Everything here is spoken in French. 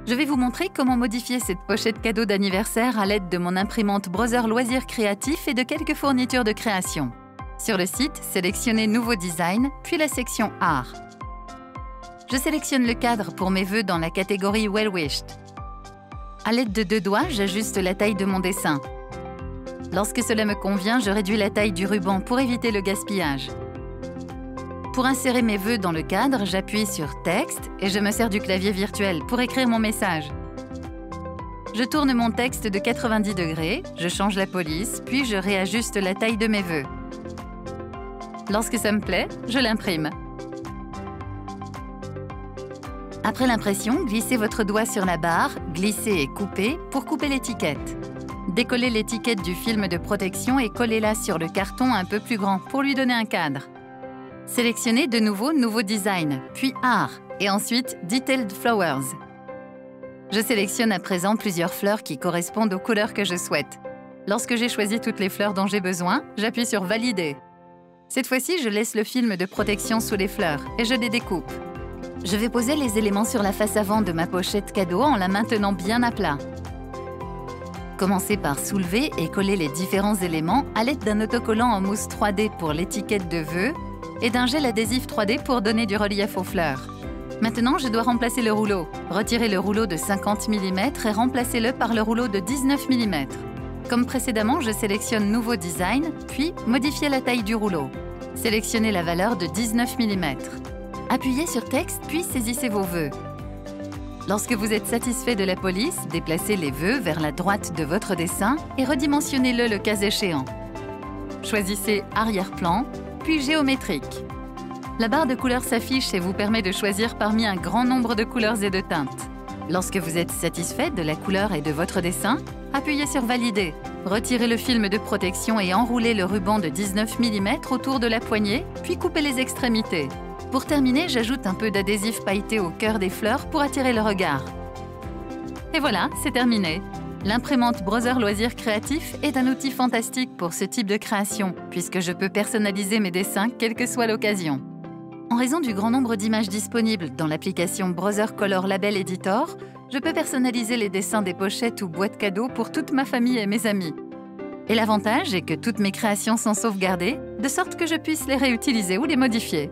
Je vais vous montrer comment modifier cette pochette cadeau d'anniversaire à l'aide de mon imprimante Brother Loisirs Créatifs et de quelques fournitures de création. Sur le site, sélectionnez Nouveau design, puis la section Art. Je sélectionne le cadre pour mes vœux dans la catégorie Well Wished. À l'aide de 2 doigts, j'ajuste la taille de mon dessin. Lorsque cela me convient, je réduis la taille du ruban pour éviter le gaspillage. Pour insérer mes vœux dans le cadre, j'appuie sur Texte et je me sers du clavier virtuel pour écrire mon message. Je tourne mon texte de 90 degrés, je change la police, puis je réajuste la taille de mes vœux. Lorsque ça me plaît, je l'imprime. Après l'impression, glissez votre doigt sur la barre, glissez et coupez pour couper l'étiquette. Décollez l'étiquette du film de protection et collez-la sur le carton un peu plus grand pour lui donner un cadre. Sélectionnez de nouveau Nouveau design, puis Art, et ensuite Detailed Flowers. Je sélectionne à présent plusieurs fleurs qui correspondent aux couleurs que je souhaite. Lorsque j'ai choisi toutes les fleurs dont j'ai besoin, j'appuie sur Valider. Cette fois-ci, je laisse le film de protection sous les fleurs et je les découpe. Je vais poser les éléments sur la face avant de ma pochette cadeau en la maintenant bien à plat. Commencez par soulever et coller les différents éléments à l'aide d'un autocollant en mousse 3D pour l'étiquette de vœux et d'un gel adhésif 3D pour donner du relief aux fleurs. Maintenant, je dois remplacer le rouleau. Retirez le rouleau de 50 mm et remplacez-le par le rouleau de 19 mm. Comme précédemment, je sélectionne Nouveau design, puis modifiez la taille du rouleau. Sélectionnez la valeur de 19 mm. Appuyez sur Texte, puis saisissez vos vœux. Lorsque vous êtes satisfait de la police, déplacez les vœux vers la droite de votre dessin et redimensionnez-le le cas échéant. Choisissez Arrière-plan, puis Géométrique. La barre de couleurs s'affiche et vous permet de choisir parmi un grand nombre de couleurs et de teintes. Lorsque vous êtes satisfait de la couleur et de votre dessin, appuyez sur Valider. Retirez le film de protection et enroulez le ruban de 19 mm autour de la poignée, puis coupez les extrémités. Pour terminer, j'ajoute un peu d'adhésif pailleté au cœur des fleurs pour attirer le regard. Et voilà, c'est terminé. L'imprimante Brother Loisirs Créatifs est un outil fantastique pour ce type de création, puisque je peux personnaliser mes dessins quelle que soit l'occasion. En raison du grand nombre d'images disponibles dans l'application Brother Color Label Editor, je peux personnaliser les dessins des pochettes ou boîtes cadeaux pour toute ma famille et mes amis. Et l'avantage est que toutes mes créations sont sauvegardées, de sorte que je puisse les réutiliser ou les modifier.